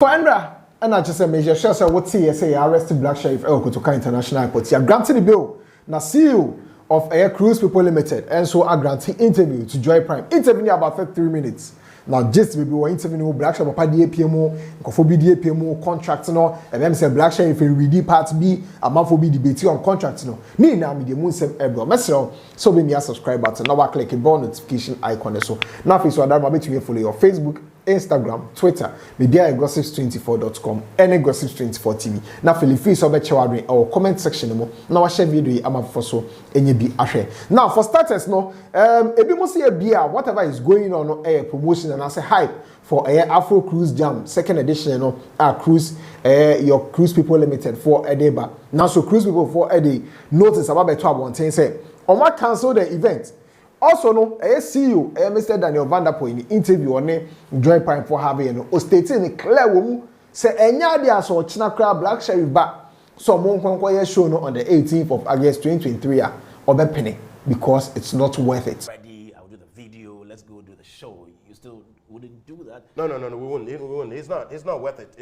Andra, and I just measure sure what say arrested Black Sherif Kotoka International Airport. You granted the bill. Now CEO of Air Cruise People Limited, and so I granted interview to Joy Prime. Interview about 33 minutes. Now just we were interviewing Black Sherif Papa DAPMO, Kofobi DAPMO contract no, and then say Black Sherif ready part B, a month for be debate on contract no. Me now me the moon sem ebro. Mesro so be me a subscribe button. Now I click the bell notification icon so. Now if you are that to follow your Facebook, Instagram, Twitter, media gossips24.com, any gossips24 TV. Now feel free to be sharing our comment section mo. Now I share video am for so any be ahwe. Now for starters no, ebi mo see a beer whatever is going on promotion and I say hype for Afro Cruise Jam second edition no cruise your Cruise People Limited for Edeba. Now so Cruise People for Ede notice about beto abonten say on what cancel the event. Also, no, CEO, Mr. Daniel Vanderpool in the interview on Joy Prime for having o stating in clear woman say enya dia so chinakra Black Sherif back so mon kwankwaya show no on the 18th of August 2023 or penny because it's not worth it. Ready, I'll do the video, let's go do the show. You still wouldn't do that? No, we wouldn't. It's not worth it.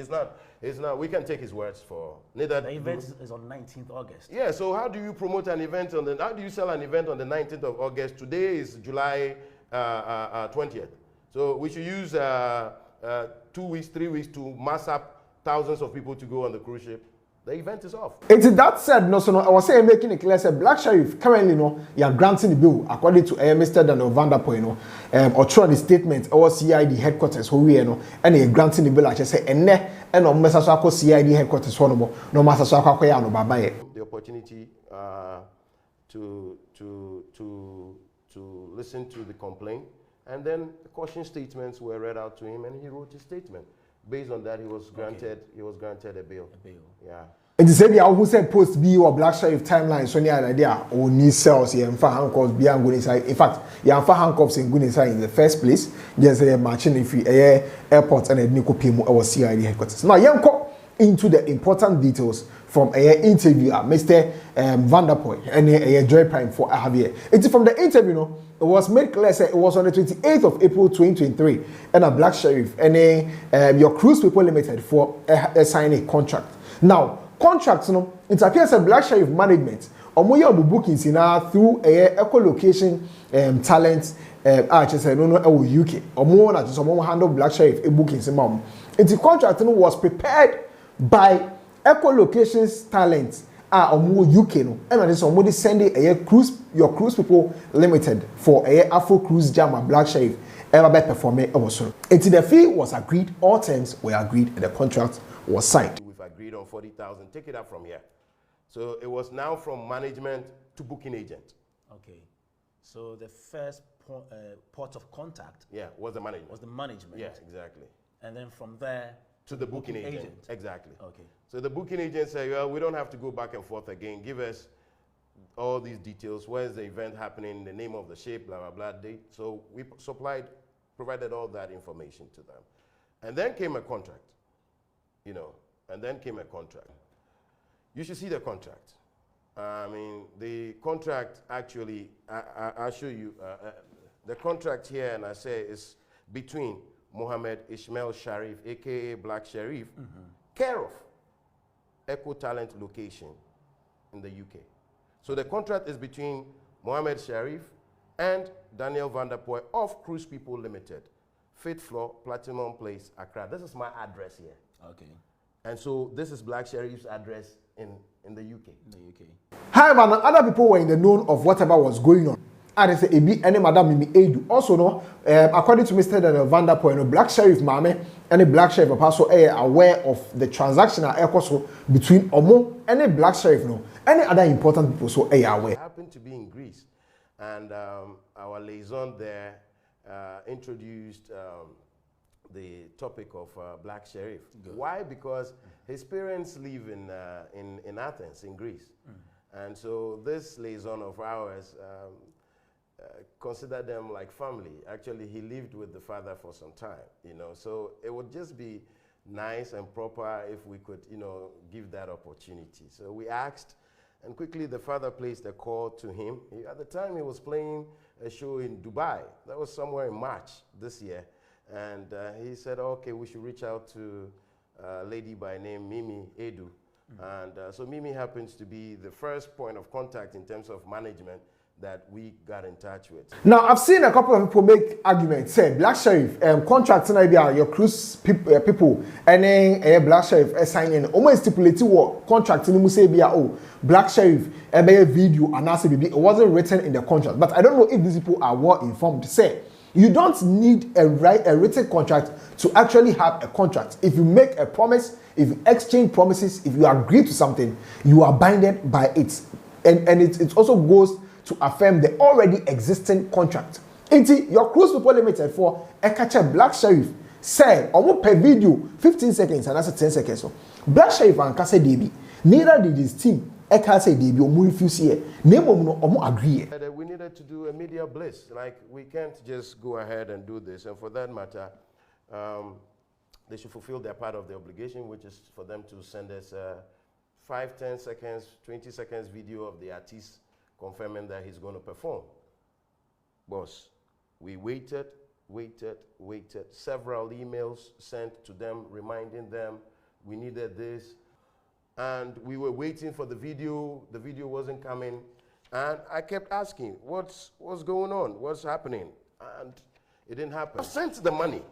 It's not, we can take his words for neither. The event is on 19th August. Yeah, so how do you promote an event how do you sell an event on the 19th of August? Today is July 20th. So we should use 2 weeks, 3 weeks to mass up thousands of people to go on the cruise ship. The event is off. It's that said, no, so no, I was saying making it clear, said Black Sherif currently no, you are granting the bill according to Mr. Daniel Vanderpool, no, or through the statement or CID headquarters who we know, and you granting the bill, I just say, and no message CID headquarters one more, no matter so no babaye. The opportunity to listen to the complaint, and then the caution statements were read out to him, and he wrote his statement. Based on that, he was granted a bail. Yeah. And said the who said post B or Black Sherif timeline so near idea or need cells here and handcuffs beyond good inside. In fact, you have handcuffs in good inside in the first place. Just a matching if airport and a Nico Pimo or CID headquarters. Now young into the important details from interview at Mr. Vanderpool and Joy Prime for Javier. It's from the interview, no, it was made clear it was on the 28th of April 2023 and a Black Sherif and your Cruise People Limited for signing a contract. Now, contracts, no, it appears that Black Sherif management omoya bookings in through echolocation talent no UK omo na just omo handle Black Sherif bookings mom. The contract was prepared by echolocations talent omo UK no and this omo sending your Cruise People Limited for Afro Cruise Jam Black Sherif ever performing also. Until the fee was agreed, all terms were agreed and the contract was signed. We've agreed on 40,000. Take it up from here. So it was now from management to booking agent. Okay. So the first port of contact was the management. Yes, exactly. And then from there to the booking agent. Exactly. Okay. So the booking agent said, well, we don't have to go back and forth again. Give us all these details. Where's the event happening? The name of the ship, blah, blah, blah, date. So we provided all that information to them. And then came a contract, You should see the contract. I mean, the contract actually, I'll show you. The contract here, and I say, is between Mohammed Ismail Sharif, a.k.a. Black Sherif, care of Echo Talent Location in the UK. So the contract is between Mohammed Sharif and Daniel Vanderpool of Cruise People Limited, 5th floor, Platinum Place, Accra. This is my address here. Okay. And so this is Black Sherif's address in the UK. However, other people were in the known of whatever was going on. And they say, any Madam Mimi Edu. Also, no, according to Mr. Daniel Vanderpool, Black Sherif Mame and the Black Sherif also aware of the transactional between Omo and the Black Sherif, no, any other important people so aware. I happened to be in Greece, and our liaison there introduced the topic of Black Sherif. Good. Why? Because his parents live in Athens, in Greece. And so this liaison of ours considered them like family. Actually, he lived with the father for some time, so it would just be nice and proper if we could, give that opportunity. So we asked, and quickly the father placed a call to him. At the time, he was playing a show in Dubai. That was somewhere in March this year. And he said, okay, we should reach out to a lady by name Mimi Edu. And so Mimi happens to be the first point of contact in terms of management that we got in touch with. Now, I've seen a couple of people make arguments, say, Black Sherif, contracts in your cruise people, and then Black Sherif signing, almost stipulated what contract in say, oh, Black Sherif, a video, and it wasn't written in the contract. But I don't know if these people are well informed. Say, you don't need a written contract to actually have a contract. If you make a promise, if you exchange promises, if you agree to something, you are binded by it. And it also goes to affirm the already existing contract. Inti, your cruise people limited for a catcher Black Sherif say almost per video 15 seconds and that's 10 seconds. So Black Sherif and Kase DB, neither did his team Kase DB or refuse here. Name no agree. We needed to do a media bliss. Like we can't just go ahead and do this. And for that matter, they should fulfill their part of the obligation, which is for them to send us 5, 10 seconds, 20 seconds video of the artist confirming that he's going to perform. Boss, we waited, several emails sent to them reminding them we needed this, and we were waiting for the video wasn't coming, and I kept asking, what's going on, what's happening, and it didn't happen. I sent the money.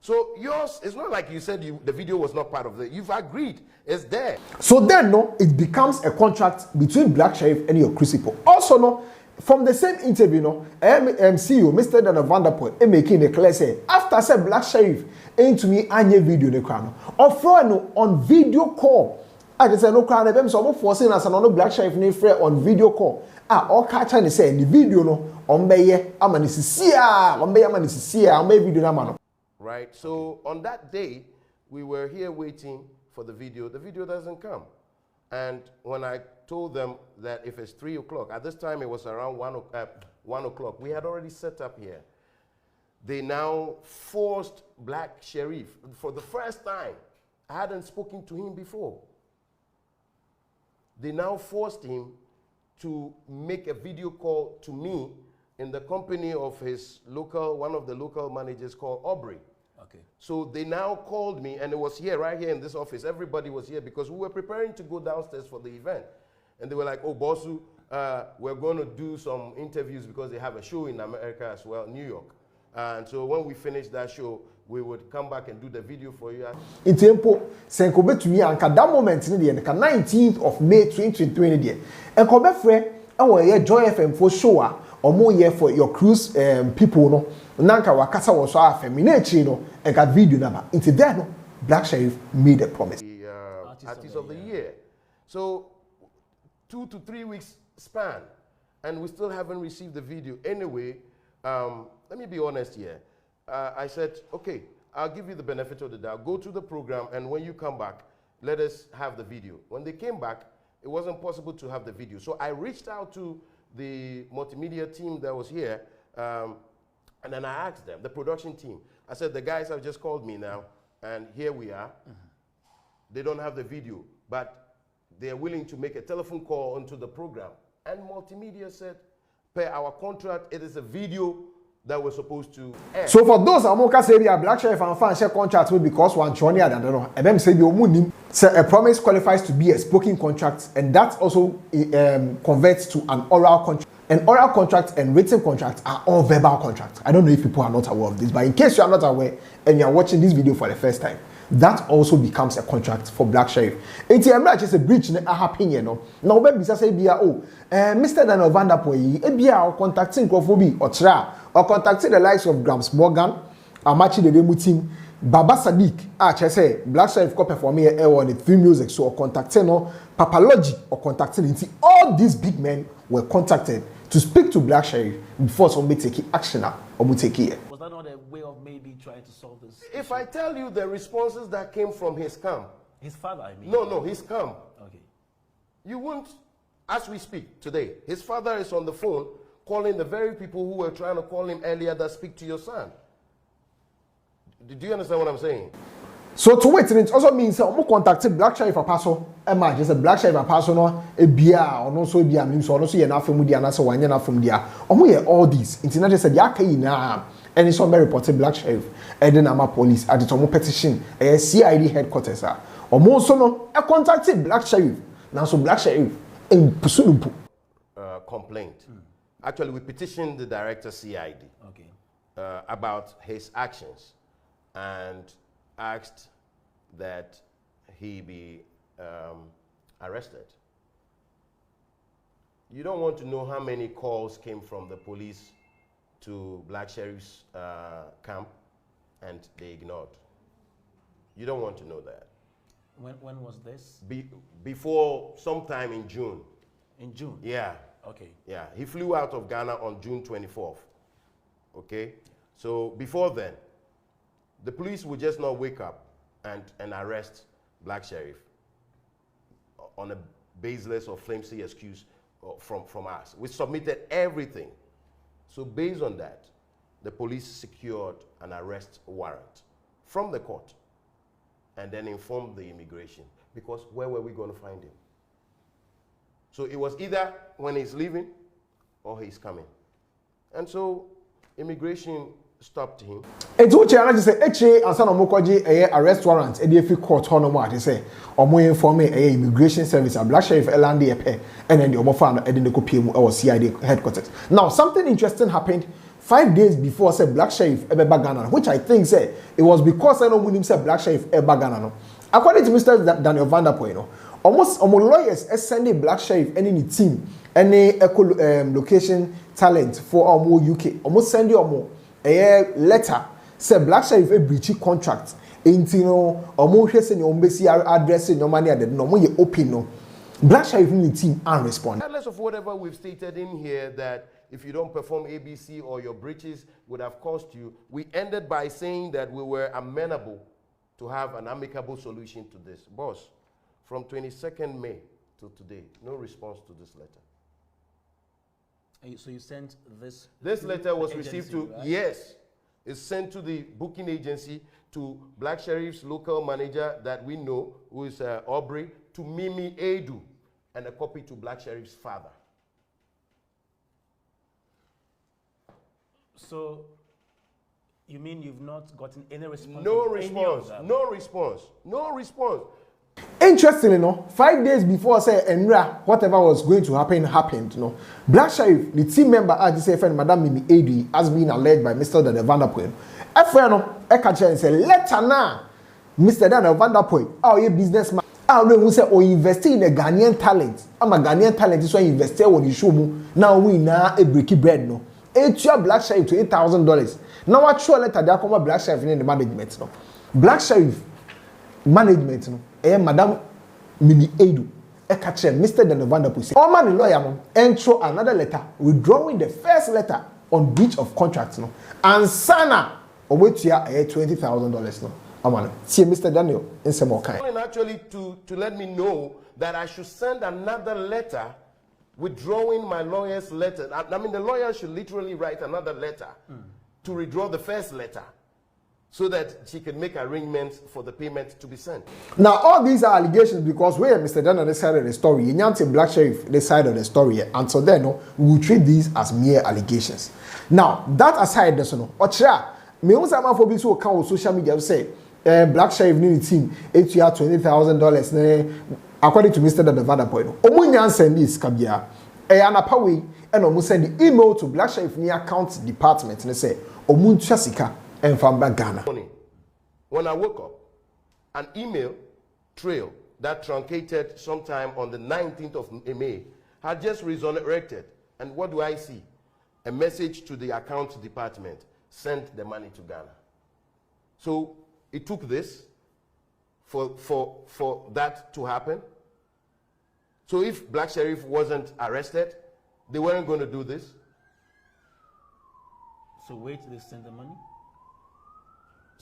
So yours, it's not like you said the video was not part of it. You've agreed. It's there. So then, no, it becomes a contract between Black Sherif and your cruise people. Also, no, from the same interview, no, CEO, Mr. Dana Vanderpool, making a clear say, after I said Black Sherif into me anye video the crown, or no on video call. I just said no crown, I'm so forcing us on Black Sherif ne free on video call. All catch and say the video no on beye amanisisia, on beye amanisisia, on beye video na mano. Right, so on that day, we were here waiting for the video doesn't come. And when I told them that if it's 3 o'clock, at this time it was around 1 o'clock, we had already set up here. They now forced Black Sherif for the first time. I hadn't spoken to him before. They now forced him to make a video call to me in the company of his one of the local managers called Aubrey. Okay. So they now called me, and it was here, right here in this office. Everybody was here because we were preparing to go downstairs for the event. And they were like, oh, Bossu, we're going to do some interviews because they have a show in America as well, New York. And so when we finish that show, we would come back and do the video for you. In tempo, senko betumi anka that moment in the 19th of May 2023 and kobe frɛ ɛwɔ yɛ Joy FM for show a ɔmo yɛ for your cruise people no nanka wakasa wɔ so afɛm na echi no ɛka video number into there no Black Sherif made a promise. The artist of the year. So 2 to 3 weeks span, and we still haven't received the video. Anyway, let me be honest here. I said, okay, I'll give you the benefit of the doubt. Go to the program, and when you come back, let us have the video. When they came back, it wasn't possible to have the video. So I reached out to the multimedia team that was here, and then I asked them, the production team, I said, the guys have just called me now, and here we are. They don't have the video, but they are willing to make a telephone call onto the program. And multimedia said, per our contract, it is a video that we're supposed to air. So for those amoka say a Black Sherif and fan share contract with because one choni I don't know. And them say the omunim say a promise qualifies to be a spoken contract, and that also converts to an oral contract. An oral contract and written contract are all verbal contracts. I don't know if people are not aware of this, but in case you are not aware and you are watching this video for the first time, that also becomes a contract for Black Sherif. It's a breach in a happy, you know. Now, baby, say, Mr. Daniel Vanderpool, or contacting Crawford or Tra, or contacting the likes of Grams Morgan, Amachi the demo team, Baba Sadiq, say, Black Sherif copy for me on the free music, so or contacting no Papalogy or contacting all these big men were contacted to speak to Black Sherif before somebody take action or take it. Was that not a way of maybe trying to solve this? If I tell you the responses that came from his camp. His father, I mean. No, his camp. Okay. You won't, as we speak today, his father is on the phone calling the very people who were trying to call him earlier that speak to your son. Do you understand what I'm saying? So to wait, it also means that we contacted Black Sherif a person. Emma just a Black Sherif a person no a beer or no so beer means or no so you're not from Mudia, so one you're not from there. We all these. It's not just a yaka na and it's on reported Black Sheriff Edenama police at the Tomo petition a CID headquarters almost no a contacted Black Sheriff now so Black Sheriff in Pusunumpu complaint. Actually, we petitioned the director CID about his actions and asked that he be arrested. You don't want to know how many calls came from the police to Black Sheriff's camp and they ignored. You don't want to know that. When was this? Before sometime in June. In June? Yeah. Okay. Yeah, he flew out of Ghana on June 24th. Okay? So before then, the police would just not wake up and arrest Black Sheriff on a baseless or flimsy excuse from us. We submitted everything. So based on that, the police secured an arrest warrant from the court and then informed the immigration, because where were we going to find him? So it was either when he's leaving or he's coming. And so immigration stopped him. It's what you say, HA and San Omokoji arrest warrant, and if you court honor, they say, or more inform me, immigration service, a Black Sheriff LND, and then the Omofan, and then the Copium or CID headquarters. Now, something interesting happened 5 days before, said Black Sheriff Ebagana, which I think said it was because I know when him said Black Sheriff Ebagana. According to Mr. Daniel Vanderpoint, almost lawyers sending Black Sheriff any team, any location talent for UK, almost sending a letter say Black Sheriff a breachy contract. Intino or more embassy addressing no money at the no more open no. Black Sheriff in the team and respond. Regardless of whatever we've stated in here that if you don't perform ABC or your breaches would have cost you, we ended by saying that we were amenable to have an amicable solution to this. Boss, from 22nd May to today, no response to this letter. So you sent this? This letter was received to, right? yes, it's sent to the booking agency, to Black Sheriff's local manager that we know, who is Aubrey, to Mimi Edu, and a copy to Black Sheriff's father. So you mean you've not gotten any response? No response, no response, no response. Interestingly, no, 5 days before say Enra, whatever was going to happen happened. No, Black Sheriff, the team member at the friend Madam Mimi Adi, has been alleged by Mr. Daniel Vanderpoint. No, Ekacha say letter na Mr. Daniel Vanderpoint, our businessman. I know who say or invest in a Ghanaian talent. I'm a Ghanaian talent. This one investor on the show. Now we na a breaky bread no. $8 Black Sheriff to $8,000. Now what sure letter they come Black Sheriff in the management no. Black Sheriff management no. Madam Mimi Edu, Mr. Daniel Vanderpoint say, all man lawyer no, intro another letter withdrawing the first letter on breach of contract no, and sana wait to $20,000 no. Amano, see Mr. Daniel in some more kind. Actually, to let me know that I should send another letter withdrawing my lawyer's letter. I mean, the lawyer should literally write another letter to withdraw the first letter, so that she can make arrangements for the payment to be sent. Now, all these are allegations because where Mr. Daniel decided the story, Nyanti Black Sheriff decided the story, and so then no, we will treat these as mere allegations. Now, that aside, there's no. Ocha, me who say for people who come on social media say, Black Sheriff need team, it you have $20,000. According to Mr. Daniel Vanderpoint, Omunyan send this kabia, anapawe, and almost send the email to Black Sheriff near account department and say, Omuncha sika. And from Ghana. When I woke up, an email trail that truncated sometime on the 19th of May had just resurrected. And what do I see? A message to the accounts department, sent the money to Ghana. So it took this for that to happen. So if Black Sheriff wasn't arrested, they weren't going to do this. So wait till they send the money?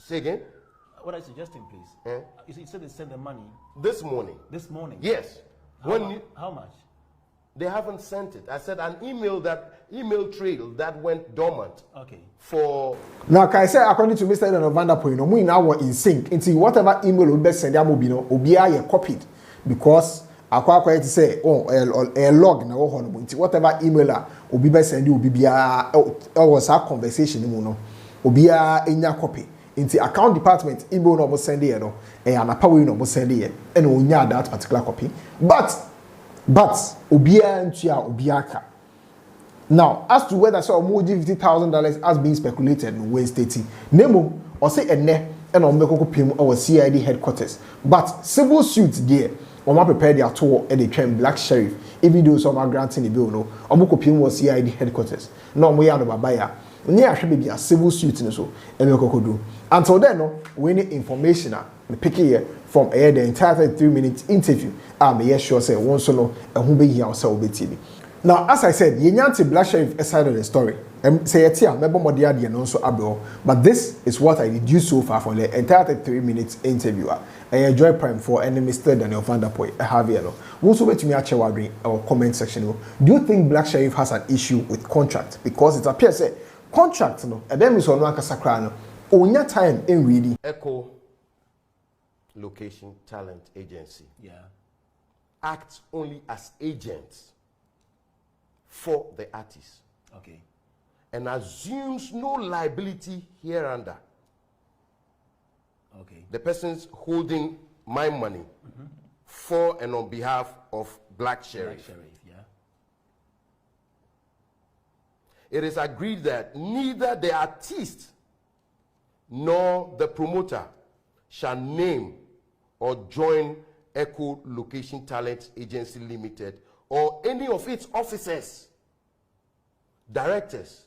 Say again? What are you suggesting, please? You said they sent the money. This morning. This morning? Yes. How much? They haven't sent it. I said an email trail that went dormant. Okay. For now, can I say according to Mr. Daniel Vanderpoint, no, we now were in sync. Into whatever email we best send them, Obia copied because akwa to say a log na whatever email will be best send you will be was our conversation no. Obia enya copy. Into account department, Ibo no send here no, and Anapawi no send here, and onya that particular copy. But Obia and Chia Obiaka. Now, as to whether so more $50,000 has been speculated in Wednesday, Nemo or say a ne and on Meko Pim our CID headquarters. But civil suits there, or ma prepare their tour and they train Black Sherif, even though some are granting the bill no, or Moko Pim was CID headquarters. No, we are no babaya. Near should be a civil suit in so, and Meko do. Until then, no, we need information the pick here from the entire 3-minute interview. I'm sure say one solo and who be here ourselves TV. Now, as I said, Yenyanti Black Sherif side of the story. Say it here, but this is what I deduced so far from the entire 3-minute interview. I enjoy Prime for any Mr. Daniel Van Der Poel. I have here. Also, wait to me at our comment section. Do you think Black Sherif has an issue with contract? Because it appears that contract, no, and then is on Sakra, on your time in reading. Echo Location Talent Agency. Yeah. Acts only as agents for the artist. Okay. And assumes no liability hereunder. Okay. The person's holding my money for and on behalf of Black Sherif. Black Sherif, yeah. It is agreed that neither the artist nor the promoter shall name or join Echo Location Talent Agency Limited or any of its officers, directors,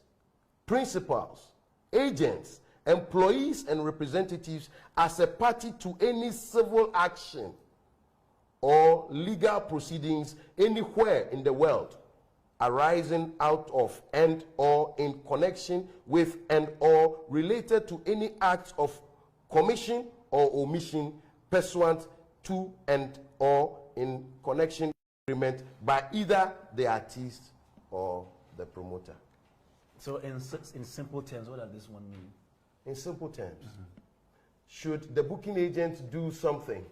principals, agents, employees, and representatives as a party to any civil action or legal proceedings anywhere in the world arising out of and or in connection with and or related to any act of commission or omission pursuant to and or in connection with agreement by either the artist or the promoter. So in simple terms, what does this one mean? In simple terms, should the booking agent do something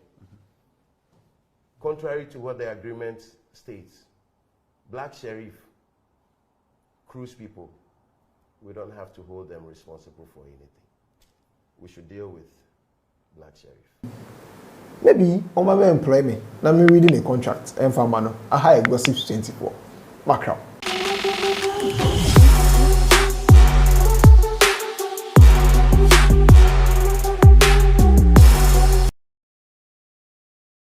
contrary to what the agreement states, Black Sherif, cruise people, we don't have to hold them responsible for anything. We should deal with Black Sherif. Maybe on my employ me. Now me reading a contract and for mano. I hire gossip 24. Magraheb.